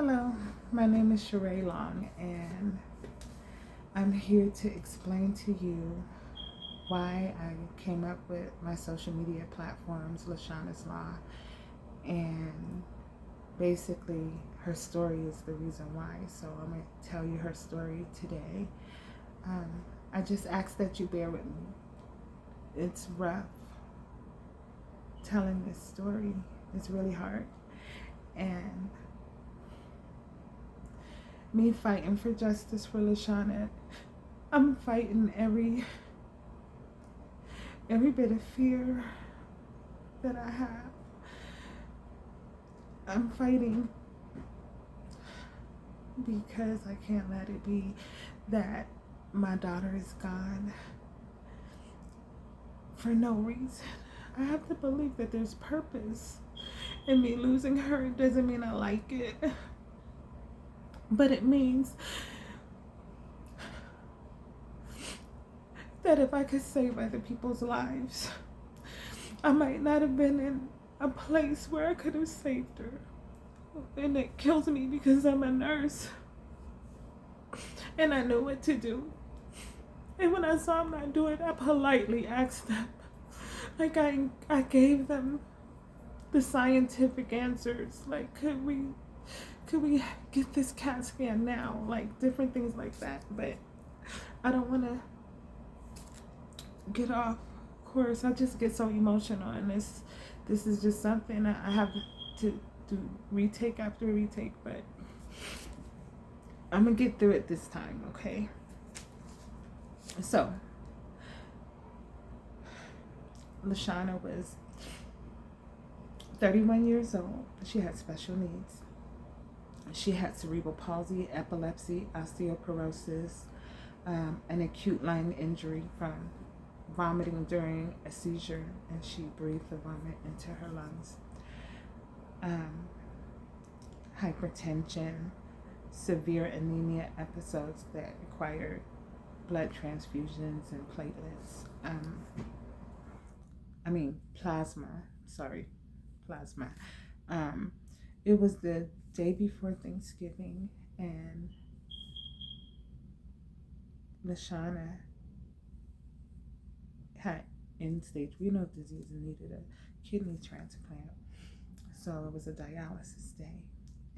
Hello, my name is Sheree Long, and I'm here to explain to you why I came up with my social media platforms, LaShaunasLaw, and basically her story is the reason why. So I'm going to tell you her story today. Um, I just ask that you bear with me. It's rough telling this story. It's really hard. And me fighting for justice for LaShauna, I'm fighting every bit of fear that I have. I'm fighting because I can't let it be that my daughter is gone for no reason. I have to believe that there's purpose in me losing her. It doesn't mean I like it, but it means that if I could save other people's lives, I might not have been in a place where I could have saved her. And it kills me because I'm a nurse and I knew what to do. And when I saw them not do it, I politely asked them. Like I gave them the scientific answers. Like, could we get this CAT scan now? Like different things like that. But I don't want to get off course. I just get so emotional, and this is just something I have to do retake after retake. But I'm gonna get through it this time, okay? So LaShauna was 31 years old. She had special needs. She had cerebral palsy, epilepsy, osteoporosis, an acute lung injury from vomiting during a seizure, and she breathed the vomit into her lungs. Hypertension, severe anemia episodes that required blood transfusions and platelets. Plasma. It was the day before Thanksgiving, and LaShauna had end-stage renal disease and needed a kidney transplant. So it was a dialysis day,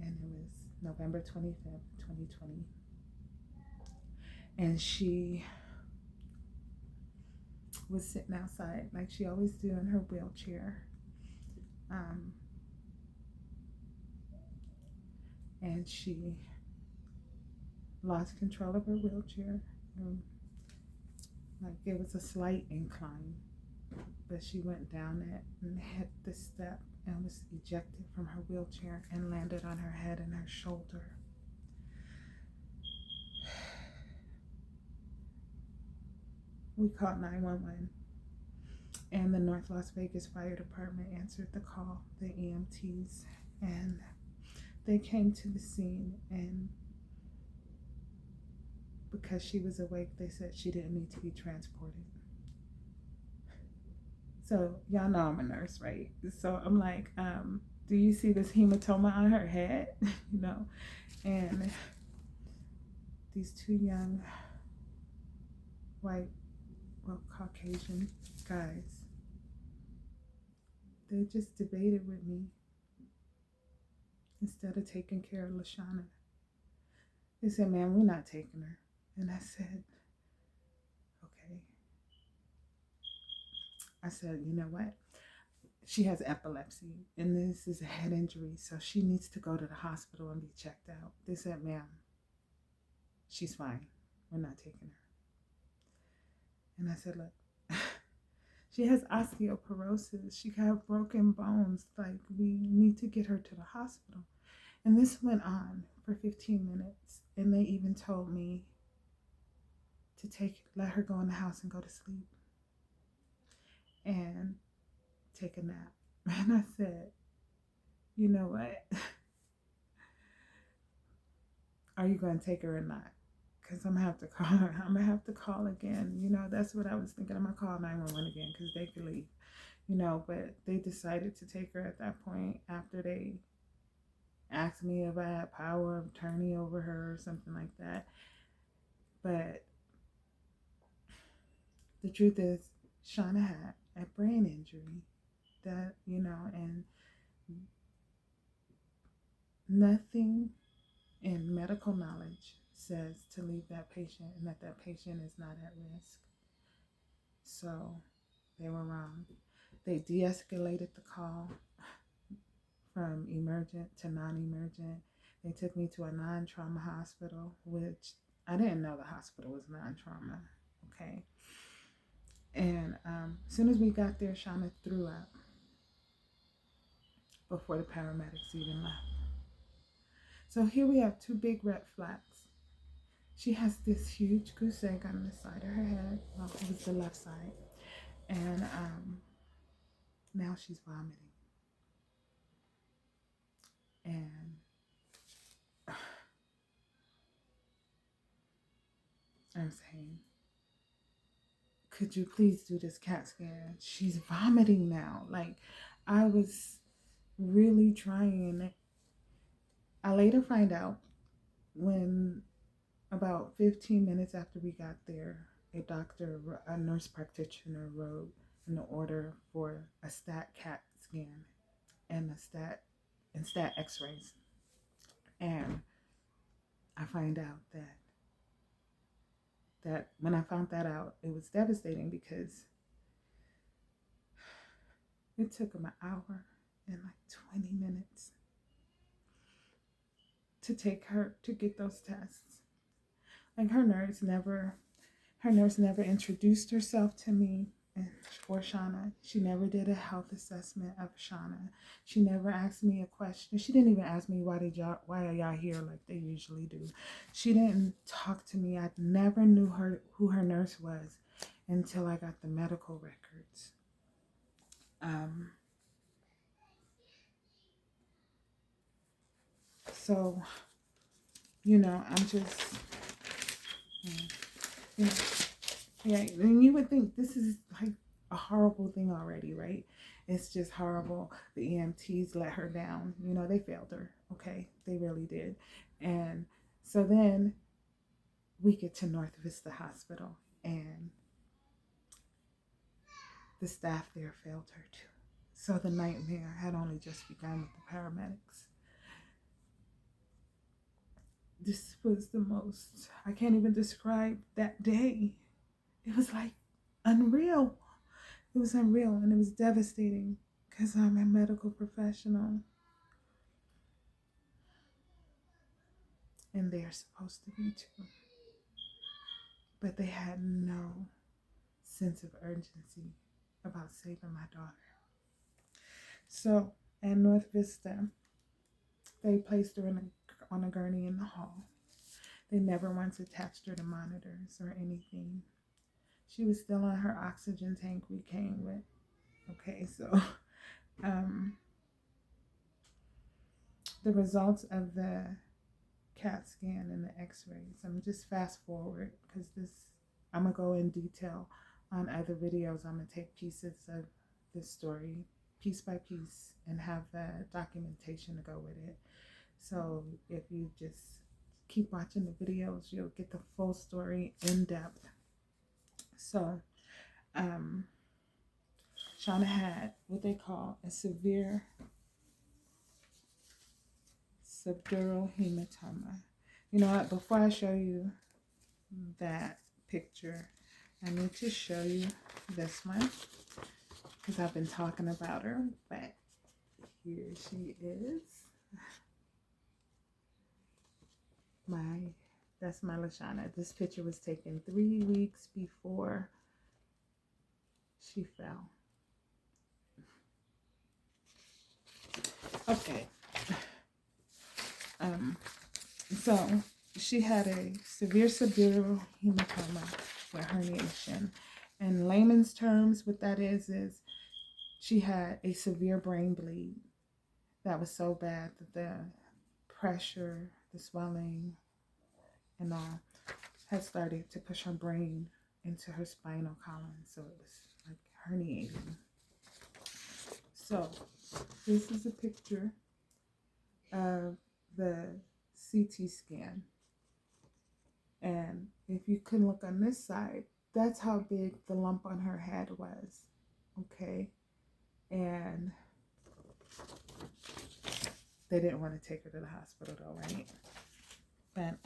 and it was November 25th, 2020. And she was sitting outside like she always do in her wheelchair. And she lost control of her wheelchair. Like it was a slight incline, but she went down it and hit the step and was ejected from her wheelchair and landed on her head and her shoulder. We called 911, and the North Las Vegas Fire Department answered the call, the EMTs, and they came to the scene, and because she was awake, they said she didn't need to be transported. So y'all know I'm a nurse, right? So I'm like, do you see this hematoma on her head? And these two young Caucasian guys, they just debated with me instead of taking care of LaShauna. They said, "Man, we're not taking her." And I said, "Okay." I said, "You know what? She has epilepsy, and this is a head injury, so she needs to go to the hospital and be checked out." They said, "Ma'am, she's fine. We're not taking her." And I said, "Look, she has osteoporosis. She can have broken bones. Like, we need to get her to the hospital." And this went on for 15 minutes, and they even told me to let her go in the house and go to sleep and take a nap. And I said, "You know what? Are you going to take her or not? Because I'm going to have to call her. I'm going to have to call again." That's what I was thinking. I'm going to call 911 again because they could leave, but they decided to take her at that point after they asked me if I had power of attorney over her or something like that. But the truth is, Shauna had a brain injury that, and nothing in medical knowledge says to leave that patient and that patient is not at risk. So they were wrong. They de-escalated the call from emergent to non-emergent. They took me to a non-trauma hospital, which I didn't know the hospital was non-trauma. Okay. And as soon as we got there, Shauna threw up before the paramedics even left. So here we have two big red flags. She has this huge goose egg on the side of her head. Well, it was the left side. And now she's vomiting. And I'm saying, could you please do this CAT scan? She's vomiting now. Like, I was really trying. I later find out when about 15 minutes after we got there, a nurse practitioner wrote an order for a stat CAT scan and stat x-rays. And I find out that when I found that out, it was devastating because it took them an hour and like 20 minutes to get those tests. Like her nurse never introduced herself to me or Shauna. She never did a health assessment of Shauna. She never asked me a question. She didn't even ask me why are y'all here like they usually do. She didn't talk to me. I never knew who her nurse was until I got the medical records. So, I'm just, yeah, and you would think this is like a horrible thing already, right? It's just horrible. The EMTs let her down. They failed her. Okay, they really did. And so then we get to North Vista Hospital, and the staff there failed her too. So the nightmare had only just begun with the paramedics. This was the most, I can't even describe that day. It was like unreal. It was unreal, and it was devastating because I'm a medical professional and they're supposed to be too. But they had no sense of urgency about saving my daughter. So at North Vista, they placed her on a gurney in the hall. They never once attached her to monitors or anything. She was still on her oxygen tank we came with. Okay, so the results of the CAT scan and the x-rays, I'm just fast forward because I'm going to go in detail on other videos. I'm going to take pieces of this story piece by piece and have the documentation to go with it. So if you just keep watching the videos, you'll get the full story in depth. So Shauna had what they call a severe subdural hematoma. You know what? Before I show you that picture, I need to show you this one because I've been talking about her, but here she is. That's my Lashauna. This picture was taken 3 weeks before she fell. Okay. So she had a severe subdural hematoma with herniation. In layman's terms, what that is she had a severe brain bleed that was so bad that the pressure, the swelling, and all had started to push her brain into her spinal column. So it was like herniating. So this is a picture of the CT scan. And if you can look on this side, that's how big the lump on her head was. Okay. And they didn't want to take her to the hospital though, right? But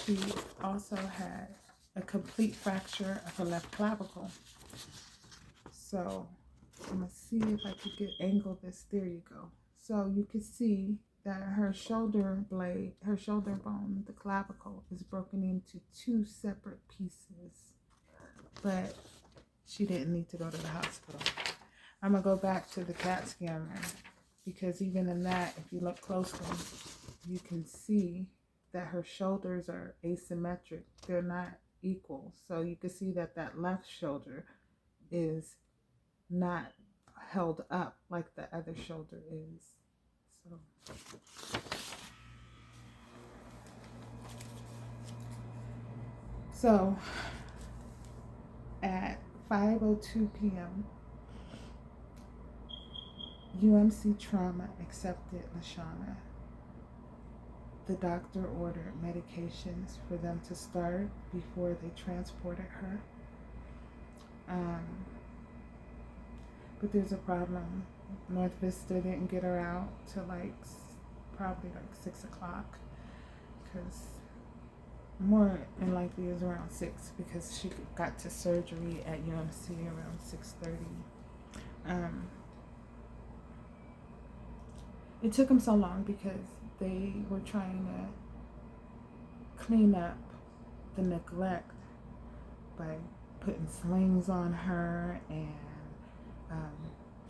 she also had a complete fracture of her left clavicle. So I'm gonna see if I could angle this. There you go. So you can see that her shoulder blade, her shoulder bone, the clavicle, is broken into 2 separate pieces. But she didn't need to go to the hospital. I'm gonna go back to the CAT scanner, because even in that, if you look closely, you can see that her shoulders are asymmetric. They're not equal. So you can see that that left shoulder is not held up like the other shoulder is. So at 5:02 p.m., UMC Trauma accepted Lashauna. The doctor ordered medications for them to start before they transported her. But there's a problem. North Vista didn't get her out till probably 6 o'clock, because more than likely it was around 6, because she got to surgery at UMC around 6:30. It took them so long because they were trying to clean up the neglect by putting slings on her and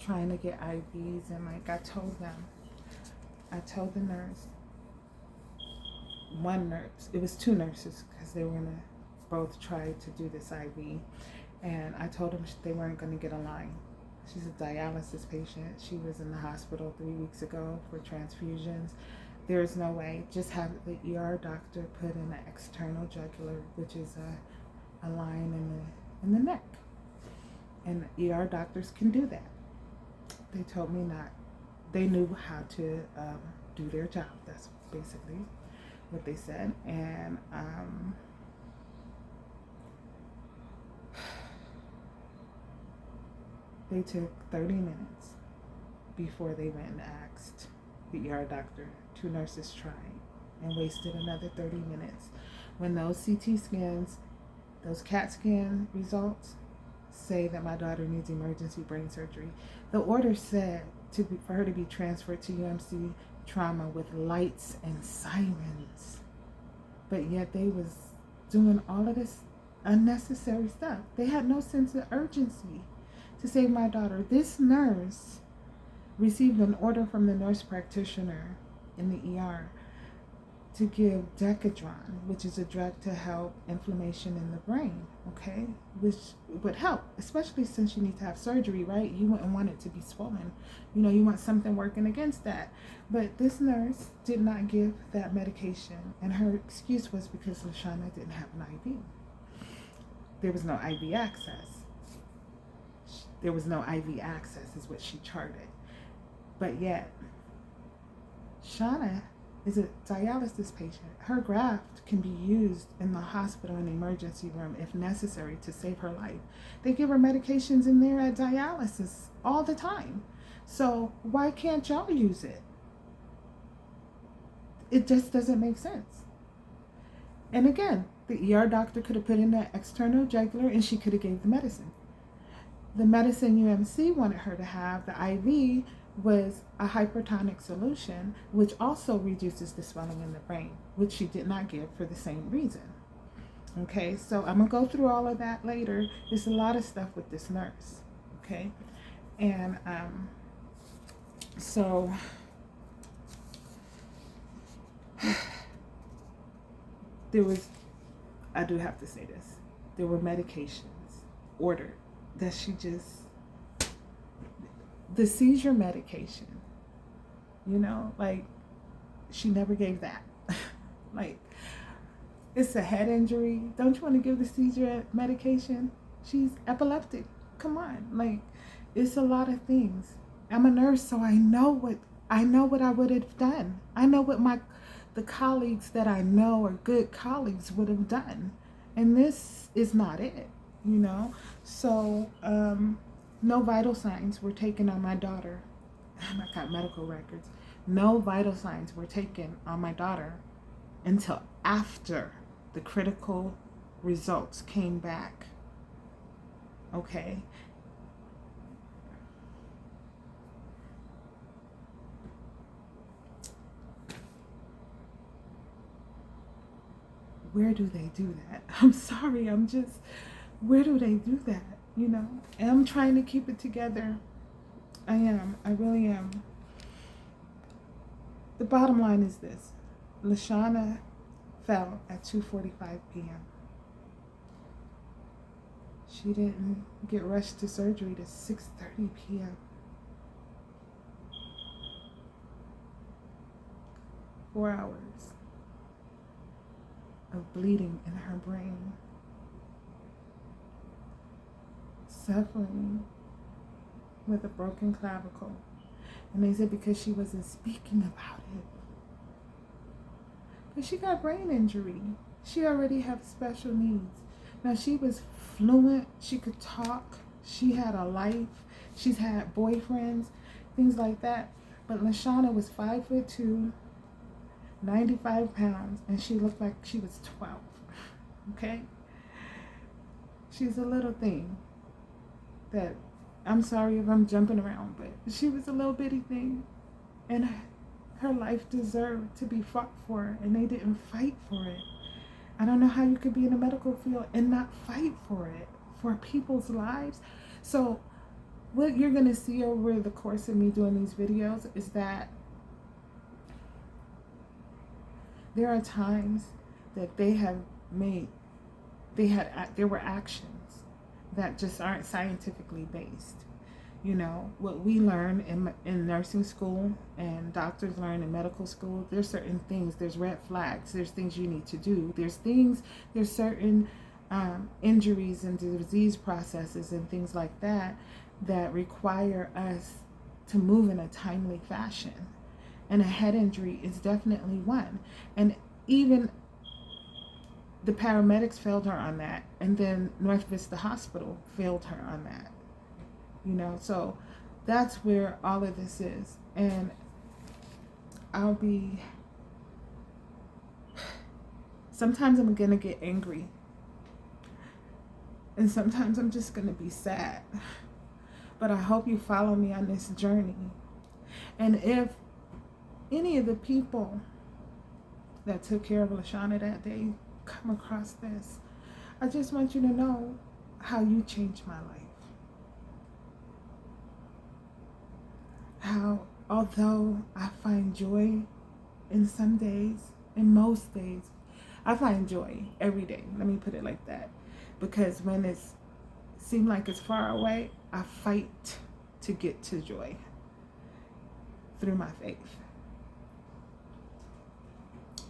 trying to get IVs. And I told the nurse, one nurse, it was 2 nurses, because they were going to both try to do this IV. And I told them they weren't going to get a line. She's a dialysis patient. She was in the hospital 3 weeks ago for transfusions. There's no way. Just have the ER doctor put in an external jugular, which is a line in the neck. And ER doctors can do that. They told me not. They knew how to do their job. That's basically what they said. And they took 30 minutes before they went and asked the ER doctor. 2 nurses tried and wasted another 30 minutes. When those CT scans, those CAT scan results say that my daughter needs emergency brain surgery, the order said for her to be transferred to UMC Trauma with lights and sirens. But yet they was doing all of this unnecessary stuff. They had no sense of urgency to save my daughter. This nurse received an order from the nurse practitioner in the ER to give Decadron, which is a drug to help inflammation in the brain, okay? Which would help, especially since you need to have surgery, right? You wouldn't want it to be swollen. You want something working against that. But this nurse did not give that medication, and her excuse was because Lashauna didn't have an IV. There was no IV access. There was no IV access is what she charted. But yet, Shauna is a dialysis patient. Her graft can be used in the hospital and emergency room if necessary to save her life. They give her medications in there at dialysis all the time. So why can't y'all use it? It just doesn't make sense. And again, the ER doctor could have put in that external jugular and she could have gave the medicine. The medicine UMC wanted her to have, the IV, was a hypertonic solution, which also reduces the swelling in the brain, which she did not give for the same reason. Okay, so I'm gonna go through all of that later. There's a lot of stuff with this nurse, okay? And so I do have to say this, there were medications ordered that the seizure medication, she never gave that. It's a head injury. Don't you want to give the seizure medication? She's epileptic. Come on. It's a lot of things. I'm a nurse, so I know what I would have done. I know what the colleagues that I know are good colleagues would have done. And this is not it, you know? So, no vital signs were taken on my daughter. I got medical records. No vital signs were taken on my daughter until after the critical results came back. Okay? Where do they do that? I'm sorry, where do they do that? You know? And I'm trying to keep it together. I am. I really am. The bottom line is this. Lashauna fell at 2:45 p.m. She didn't get rushed to surgery to 6:30 p.m. 4 hours of bleeding in her brain. Suffering with a broken clavicle. And they said because she wasn't speaking about it. But she got brain injury. She already had special needs. Now she was fluent. She could talk. She had a life. She's had boyfriends, things like that. But LaShauna was 5'2", 95 pounds, and she looked like she was 12. Okay? She's a little thing that, I'm sorry if I'm jumping around, but she was a little bitty thing, and her life deserved to be fought for, and they didn't fight for it. I don't know how you could be in the medical field and not fight for it, for people's lives. So what you're going to see over the course of me doing these videos is that there are times that there were actions that just aren't scientifically based. You know, what we learn in nursing school and doctors learn in medical school, there's certain things, there's red flags, there's things you need to do. There's certain injuries and disease processes and things like that that require us to move in a timely fashion. And a head injury is definitely one. And even the paramedics failed her on that. And then North Vista Hospital failed her on that. You know, so that's where all of this is. And sometimes I'm going to get angry. And sometimes I'm just going to be sad. But I hope you follow me on this journey. And if any of the people that took care of Lashauna that day come across this, I just want you to know how you changed my life. How, although I find joy in some days, in most days, I find joy every day. Let me put it like that. Because when it seems like it's far away, I fight to get to joy through my faith.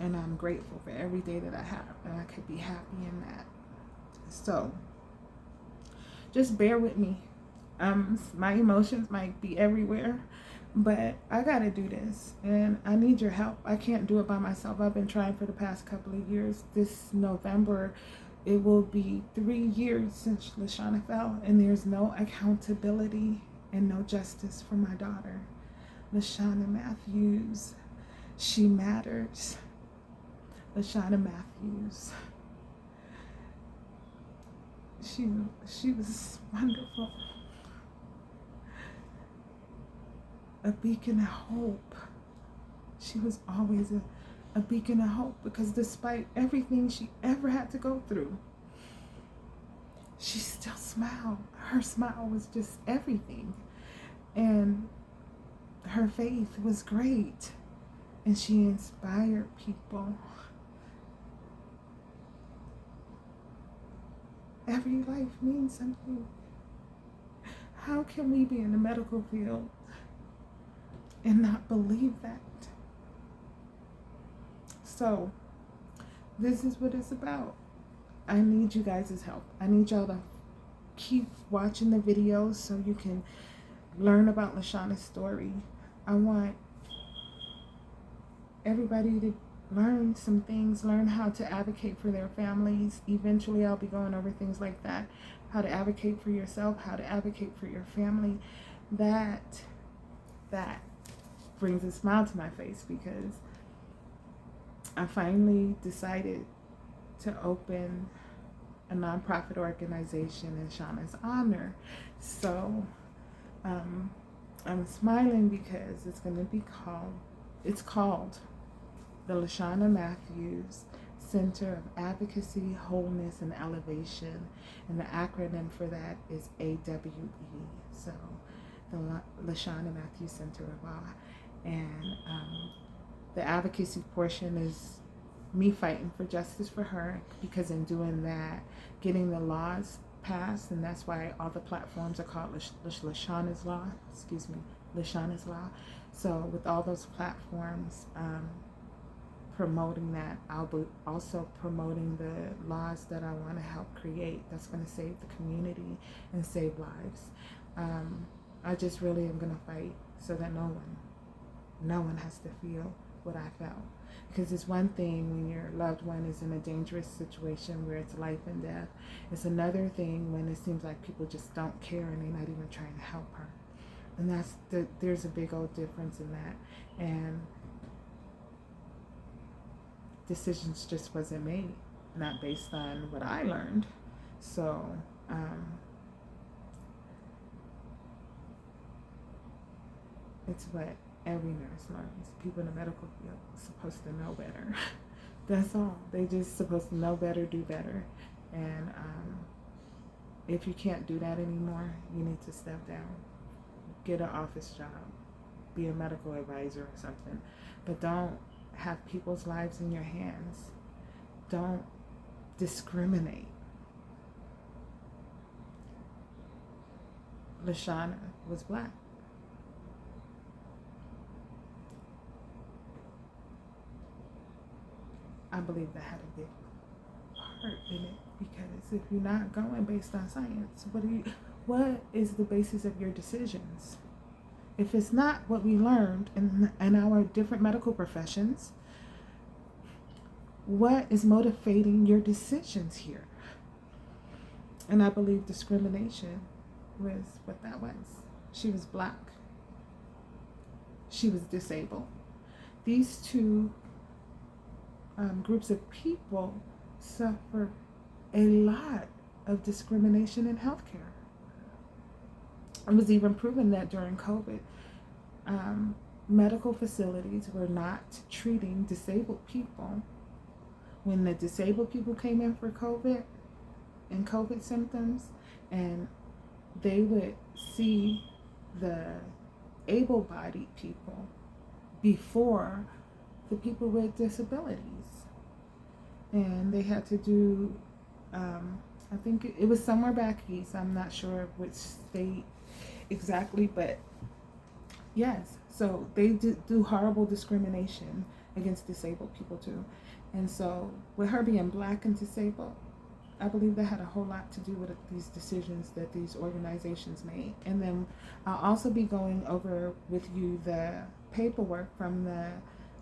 And I'm grateful for every day that I have, and I could be happy in that. So just bear with me. My emotions might be everywhere, but I gotta do this, and I need your help. I can't do it by myself. I've been trying for the past couple of years. This November, it will be 3 years since Lashauna fell, and there's no accountability and no justice for my daughter, Lashauna Matthews. She matters. Lashauna Matthews. She was wonderful. A beacon of hope. She was always a beacon of hope, because despite everything she ever had to go through, she still smiled. Her smile was just everything. And her faith was great. And she inspired people. Every life means something. How can we be in the medical field and not believe that? So, this is what it's about. I need you guys' help. I need y'all to keep watching the videos so you can learn about LaShauna's story. I want everybody to learn some things, learn how to advocate for their families. Eventually, I'll be going over things like that, how to advocate for yourself, how to advocate for your family. That brings a smile to my face because I finally decided to open a nonprofit organization in Shauna's honor. So I'm smiling because it's called the Lashauna Matthews Center of Advocacy, Wholeness, and Elevation, and the acronym for that is AWE. So the Lashauna Matthews Center of Law, and the advocacy portion is me fighting for justice for her, because in doing that, getting the laws passed, and that's why all the platforms are called LaShaunasLaw. LaShaunasLaw. So with all those platforms promoting that, I'll be also promoting the laws that I want to help create that's going to save the community and save lives. I just really am going to fight so that no one has to feel what I felt. Because it's one thing when your loved one is in a dangerous situation where it's life and death. It's another thing when it seems like people just don't care and they're not even trying to help her. And there's a big old difference in that. And decisions just wasn't made, not based on what I learned. So it's what every nurse learns. People in the medical field are supposed to know better. That's all. They just supposed to know better, do better. And if you can't do that anymore, you need to step down. Get an office job. Be a medical advisor or something. But don't have people's lives in your hands. Don't discriminate. Lashauna was Black. I believe that had a big part in it, because if you're not going based on science, what is the basis of your decisions? If it's not what we learned in our different medical professions, what is motivating your decisions here? And I believe discrimination was what that was. She was Black. She was disabled. These two groups of people suffer a lot of discrimination in healthcare. It was even proven that during COVID, medical facilities were not treating disabled people. When the disabled people came in for COVID and COVID symptoms, and they would see the able-bodied people before the people with disabilities. And they had to do, I think it was somewhere back east, I'm not sure which state exactly, but yes, so they do horrible discrimination against disabled people too. And so with her being Black and disabled, I believe that had a whole lot to do with these decisions that these organizations made. And then I'll also be going over with you the paperwork from the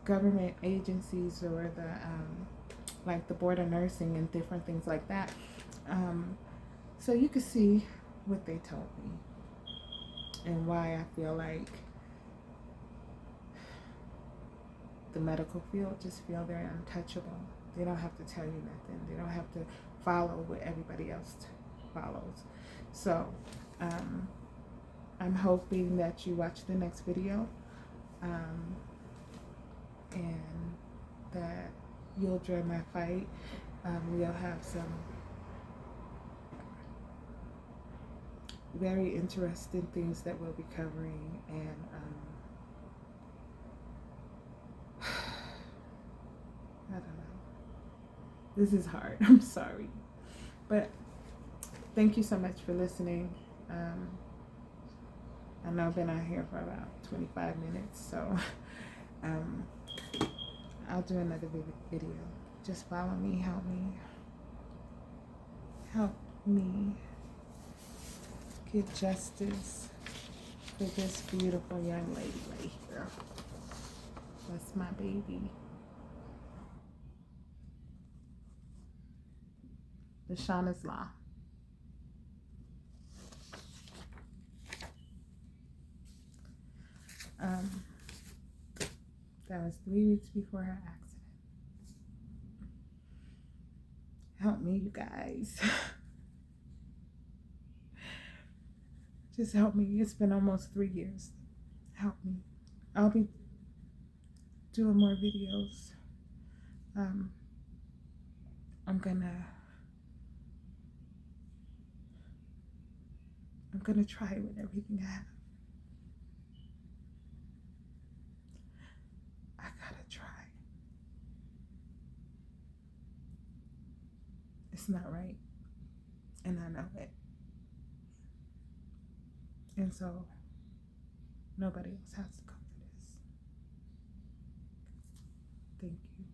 government agencies or the like the Board of Nursing and different things like that, so you can see what they told me and why I feel like the medical field just feel they're untouchable. They don't have to tell you nothing. They don't have to follow what everybody else follows. So I'm hoping that you watch the next video and that you'll join my fight. We'll have some very interesting things that we'll be covering, and I don't know. This is hard. I'm sorry. But thank you so much for listening. I know I've been out here for about 25 minutes, so I'll do another video. Just follow me, help me get justice for this beautiful young lady right here. That's my baby. LaShaunasLaw. That was 3 weeks before her accident. Help me, you guys. Just help me. It's been almost 3 years. Help me. I'll be doing more videos. I'm gonna try with everything I have. I gotta try. It's not right, and I know it. And so nobody else has to go through this. Thank you.